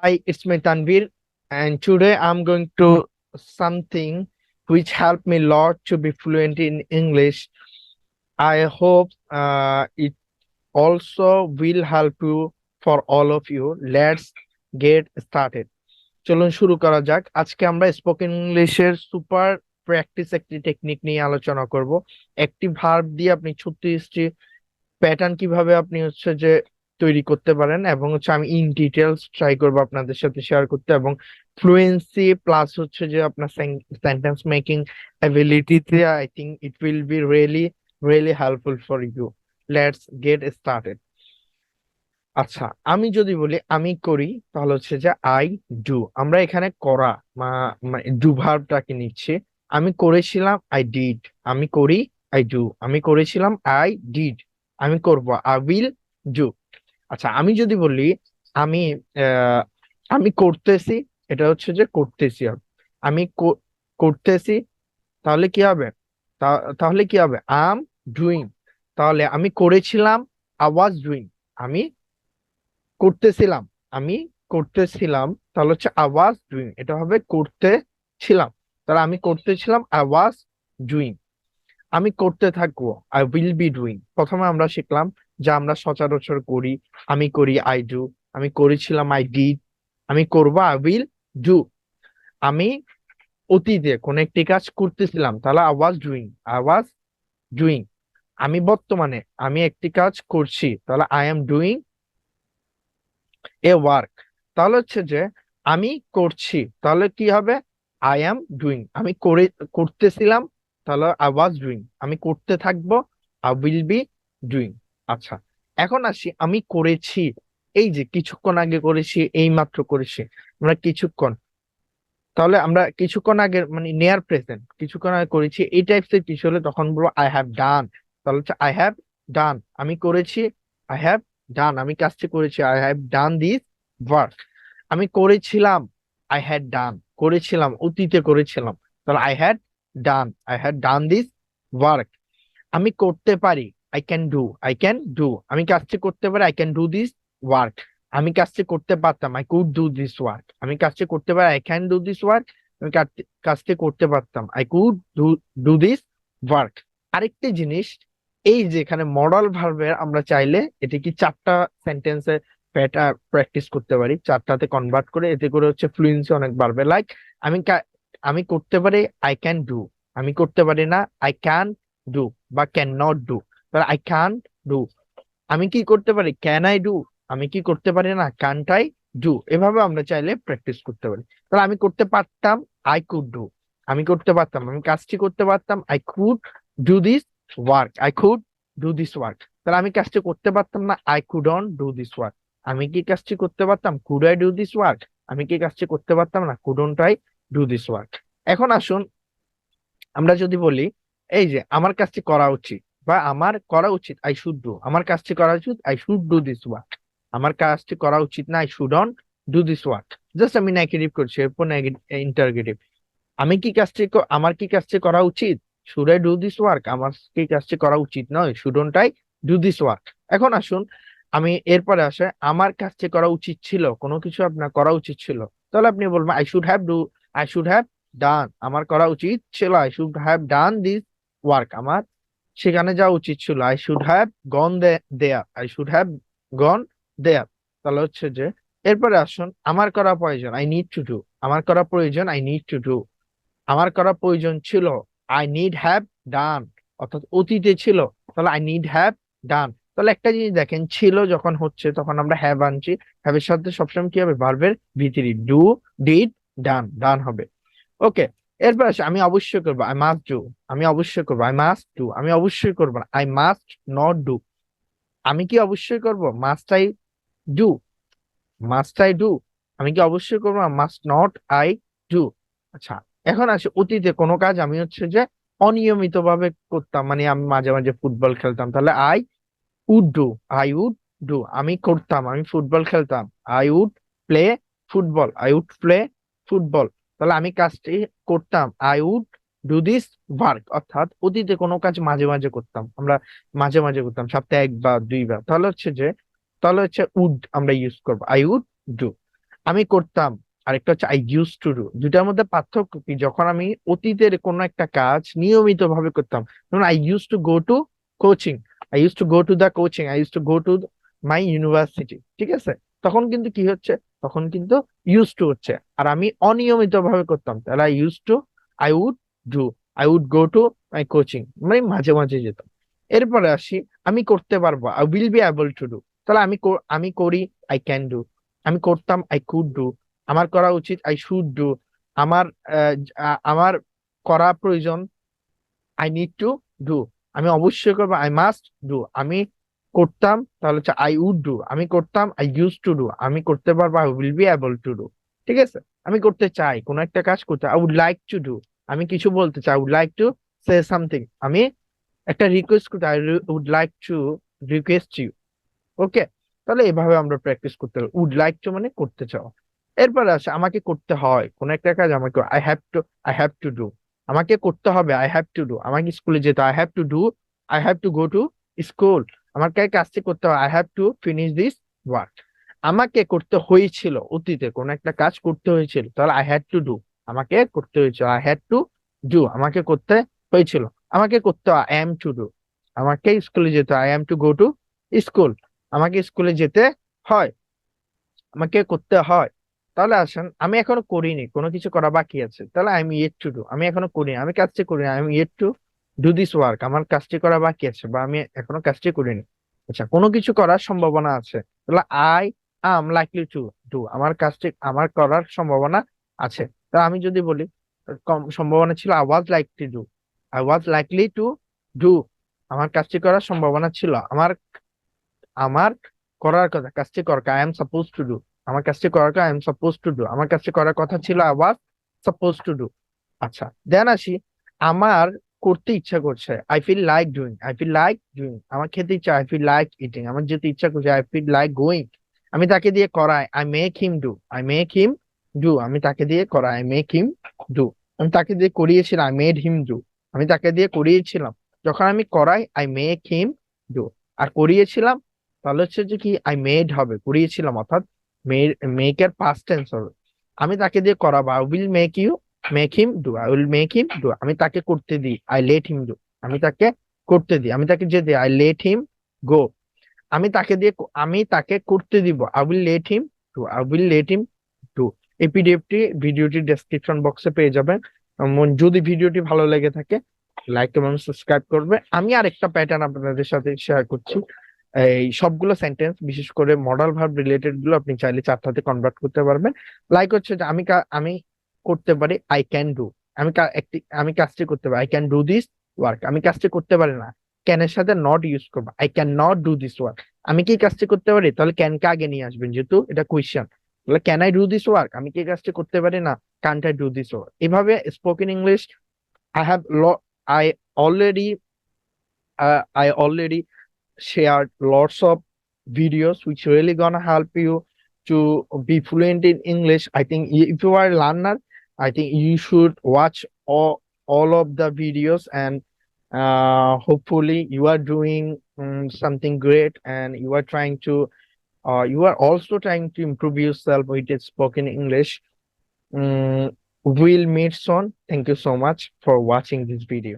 Hi, it's me Tanvir, and today I'm going to something which helped me a lot to be fluent in English. I hope it also will help you for all of you. Let's get started. চলুন শুরু করা যাক। আজকে আমরা spoken ইংলিশের super practice একটি technique নিয়ে আলোচনা করব। একটি ভার্ব দিয়ে আপনি 36টি প্যাটার্ন কিভাবে আপনি হচ্ছে যে তৈরি করতে পারেন, এবং হচ্ছে আমি ইন ডিটেলস ট্রাই করবো আপনাদের সাথে শেয়ার করতে, এবং ফ্লুয়েন্সি প্লাস হচ্ছে যে আপনার সেন্টেন্স মেকিং অ্যাবিলিটিতে I think it will be really really helpful for you. Let's get started. আচ্ছা, আমি যদি বলি আমি করি, তাহলে হচ্ছে যে আই ডু। আমরা এখানে করা ডু ভার্বটাকে নিচ্ছি। আমি করেছিলাম, আই ডিড। আমি করি, আই ডু। আমি করেছিলাম, আই ডিড। আমি করব, আই উইল ডু। আচ্ছা, আমি যদি বলি আমি আহ, আমি করতেছি, এটা হচ্ছে যে করতেছি হবে। আমি করতেছি, তাহলে কি হবে? তাহলে কি হবে? I'm doing. তাহলে আমি করেছিলাম, আই ওয়াজ ডুইং। আমি করতেছিলাম, আমি করতেছিলাম, তাহলে হচ্ছে আই ওয়াজ ডুইং। এটা হবে করতেছিলাম। তাহলে আমি করতেছিলাম, আই ওয়াজ ডুইং। আমি করতে থাকবো, আই উইল বি ডুইং। প্রথমে আমরা শিখলাম যে আমরা সচরাচর করি, আমি করি, আই ডু। আমি করেছিলাম, আই ডিড। আমি করবো, আই উইল ডু। আমি অতীতে কোন একটি কাজ করতেছিলাম, তাহলে I was doing, I was doing. আমি বর্তমানে আমি একটি কাজ করছি, তাহলে I am doing a work. তাহলে হচ্ছে যে আমি করছি, তাহলে কি হবে? I am doing. আমি করতেছিলাম, তাহলে আই ওয়াজ ডুইং। আমি করতে থাকবো, আই উইল বি ডুইং। আচ্ছা, এখন আসি আমি করেছি। এই যে কিছুক্ষণ আগে করেছি, এই মাত্র করেছি, আমরা কিছুক্ষণ। তাহলে আমরা কিছুক্ষণ আগে মানে নিয়ার প্রেজেন্ট, কিছুক্ষণ আগে করেছি, এই টাইপস এর কিছু হলে তখন বলবো আই হ্যাভ ডান। তাহলে হচ্ছে আই হ্যাভ ডান। আমি করেছি, আই হ্যাভ ডান। আমি কাজটি করেছি, I have done this work. আমি করেছিলাম, আই হ্যাড ডান। করেছিলাম, অতীতে করেছিলাম, তাহলে I had done this work. আমি করতে পারি, I can do. I can do. আমি কাজটি করতে পারি, I can do this work. আমি কাজটি করতে পারতাম, I could do this work. আমি কাজটি করতে পারি, I can do this work. আমি কাজটি করতে পারতাম, I could do do this work. আরেকটি জিনিস, এই যে এখানে মডাল ভার্বের আমরা চাইলে এটি কি চারটা সেন্টেন্সে প্র্যাকটিস করতে পারি, চারটাতে কনভার্ট করে। এতে করে হচ্ছে ফ্লুয়েন্সি অনেক বাড়বে। লাইক আমি আমি করতে পারি, আই ক্যান ডু। আমি করতে পারি না, আই ক্যান ডু বা ক্যান নট ডু। তাহলে আই ক্যান ডু। আমি কি করতে পারি, ক্যান আই ডু। আমি কি করতে পারি না, কান্ট আই ডু। এভাবে আমরা চাইলে প্র্যাকটিস করতে পারি। তাহলে আমি করতে পারতাম, আই কুড ডু। আমি করতে পারতাম, আমি কাজটি করতে পারতাম, I could do this work. I could do this work. তাহলে আমি কাজটি করতে পারতাম না, I couldn't do this work. আমি কি কাজটি করতে পারতাম, could I do this work. আমি কি কাজটি করতে পারতাম না, couldn't I do this work. এখন আসুন আমরা যদি বলি এই যে আমার কাজটি করা উচিত বা আমার করা উচিত, আই শুড ডু। আমার কাজটি করা উচিত, I should do this work. আমার কাজটি করা উচিত না, I shouldn't do this work. Just আমি নেগেটিভ করছি, এরপর ইন্টারগেটিভ। আমি কি কাজটি আমার কি কাজটি করা উচিত, should I do this work. আমার কি কাজটি করা উচিত নয়, shouldn't I do this work. এখন আসুন আমি এরপরে আসে আমার কাজটি করা উচিত ছিল, কোনো কিছু আপনার করা উচিত ছিল, তাহলে আপনি বলবেন I should have do. I should have done. আমার করা উচিত ছিল, I should have done this work. আমার সেখানে যাওয়া উচিত ছিল, I should have gone there. I should have gone there. তাহলে হচ্ছে যে এরপরে আসুন আমার করা প্রয়োজন, আই নিড টু ডু। আমার করা প্রয়োজন, আই নিড টু ডু। আমার করা প্রয়োজন ছিল, আই নিড হ্যাভ ডান। অর্থাৎ অতীতে ছিল, তাহলে আই নিড হ্যাভ ডান। তাহলে একটা জিনিস দেখেন, ছিল যখন হচ্ছে তখন আমরা হ্যাভ আনছি। হ্যাভ এর সাথে সবসময় কি হবে, ভার্বের ভিতরি ডু, ডিড, ডান, ডান হবে। ওকে, এরপর আসে আমি অবশ্যই করবো, আই মাস্ট ডু। আমি অবশ্যই করবো, আই মাস্ট ডু। আমি অবশ্যই করবো না, আই মাস্ট নট ডু। আমি কি অবশ্যই করবো, must I do. Must I do. আমি কি অবশ্যই করবো, মাস্ট নট আই ডু। আচ্ছা, এখন আসে অতীতে কোনো কাজ আমি হচ্ছে যে অনিয়মিত ভাবে করতাম, মানে আমি মাঝে মাঝে ফুটবল খেলতাম, তাহলে I would do. I would do. আমি করতাম, আমি ফুটবল খেলতাম, I would play football. I would play football. তাহলে আমি কাজটি করতাম, I would do this work. অর্থাৎ অতীতে কোনো কাজ মাঝে মাঝে করতাম আমরা, মাঝে মাঝে করতাম, সপ্তাহে একবার দুইবার। তাহলে হচ্ছে উড আমরা ইউজ করবো, আই উড ডু। আমি করতাম, আরেকটা হচ্ছে আই ইউজ টু ডু। দুটার মধ্যে পার্থক্য কি? যখন আমি অতীতের কোনো একটা কাজ নিয়মিত ভাবে করতাম, যেমন I use to go to coaching, I use to go to the coaching, I use to go to my university, ঠিক আছে? তখন কিন্তু কি হচ্ছে? তখন কিন্তু ইউজ টু হচ্ছে। আর আমি অনিয়মিত ভাবে করতাম, তাহলে I use to, I would do, I would go to my coaching, মানে মাঝে মাঝে যেতাম। এরপরে আসি, আমি করতে পারবো, I will be able to do. তাহলে আমি করি, আই ক্যান ডু। আমি করতাম, আই কুড ডু। আমার করা উচিত, আই শুড ডু। আমার আমার করা প্রয়োজন, আই নিড টু ডু। আমি অবশ্যই করবো, আই মাস্ট ডু। আমি করতাম, তাহলে হচ্ছে আই উড ডু। আমি করতাম, আই ইউজ টু ডু। আমি করতে পারবো, I will be able to do. ঠিক আছে? আমি করতে চাই, কোন একটা কাজ করতে, I would like to do. আমি কিছু বলতে চাই, I would like to say something. আমি একটা রিকোয়েস্ট করতে, I would like to request you. Okay, তাহলে এভাবে আমরা প্র্যাকটিস করতে হবে। উড লাইক টু মানে করতে চাও। এরপরে আসে আমাকে করতে হয় কোন একটা কাজ, আমাকে আই হ্যাভ টু ডু। আমাকে করতে হবে, আই হ্যাভ টু ডু। আমাকে স্কুলে যেতে, I have to do, I have to go to school. আমাকে কাজটি করতে হয়, I have to finish this work. আমাকে করতে হয়েছিল, অতীতে কোন একটা কাজ করতে হয়েছিল, তাহলে আই হ্যাড টু ডু। আমাকে করতে হয়েছিল, আই হ্যাড টু ডু। আমাকে করতে হয়েছিল। আমাকে করতে হয়, আই এম টু ডু। আমাকে স্কুলে যেতে, I am two go to school. আমাকে স্কুলে যেতে হয়, আমাকে করতে হয়। তাহলে আসেন, আমি এখনো করিনি, কোনো কিছু করা বাকি আছে, তাহলে I am yet two do. আমি এখনো করিনি, আমি কাজটি করিনি, I am yet to do this work. আমার কাজটি করা বাকি আছে, বা আমি এখনো কাজটি করিনি। আচ্ছা, কোনো কিছু করার সম্ভাবনা আছে, তাহলে I am likely to do. আমার কাজটি, আমার করার সম্ভাবনা আছে। তা আমি যদি বলি, কম সম্ভাবনা ছিল, I was like to do, I was likely to do. আমার কাজটি করার সম্ভাবনা ছিল, আমার আমার করার কথা, কাজটি করার, I am suppose to do. আমার কাজটি করার, I am suppose to do. আমার কাজটি করার কথা ছিল, I was suppose to do. আচ্ছা, দেন আসি, আমার করতে ইচ্ছা করছে, I feel like doing, I feel like doing. আমার খেতে ইচ্ছা, আই ফিল লাইক ইটিং। আমার যেতে ইচ্ছা করছে, আই ফিল লাইক গোয়িং। আমি তাকে দিয়ে করাই, I make him do, I make him do. আমি তাকে দিয়ে করাই, আই মেক হিম ডু। আমি তাকে দিয়ে করিয়েছিলাম, আই মেড হিম ডু। আমি তাকে দিয়ে করিয়েছিলাম। যখন আমি করাই, আই মেক হিম ডু। আর করিয়েছিলাম, তাহলে হচ্ছে যে কি, আই মেড হবে, করিয়েছিলাম অর্থাৎ মেক এর পাস্ট টেন্স হবে। আমি তাকে দিয়ে করাবো, I will make him do, I will make him do. আমি তাকে করতে দিই, আই লেট হিম ডু। আমি তাকে করতে দিই, আমি তাকে যেতে, আই লেট হিম গো। আমি তাকে করতে দিব, I will let him do, I will let him do. এই পিডিএফটি ভিডিওটি ডেসক্রিপশন বক্সে পেয়ে যাবেন। যদি ভিডিওটি ভালো লেগে থাকে, লাইক এবং সাবস্ক্রাইব করবে। আমি আরেকটা প্যাটার্ন আপনাদের সাথে শেয়ার করছি। এই সবগুলো সেন্টেন্স, বিশেষ করে মডাল ভার্ব রিলেটেড গুলো আপনি চাইলে চারটাতে কনভার্ট করতে পারবেন। লাইক হচ্ছে যে আমি করতে পারি, আই ক্যান ডু। আমি কাজটি করতে পারি, I can do this work. আমি কাজটি করতে পারি না, ক্যান এর সাথে নট ইউজ করবো, I can not do this work. আমি কি কাজটি করতে পারি, তাহলে ক্যান কে আগে নিয়ে আসবেন, যেহেতু এটা কোয়েশ্চেন। তাহলে can I do this work, আমি কি কাজটি করতে পারি না, can't I do this work. এভাবে spoken English, I have I already I already shared lots of videos which really gonna help you to be fluent in English. I think if you are a learner, I think you should watch all of the videos, and hopefully you are doing something great, and you are also trying to improve yourself with spoken English. We'll meet soon. Thank you so much for watching this video.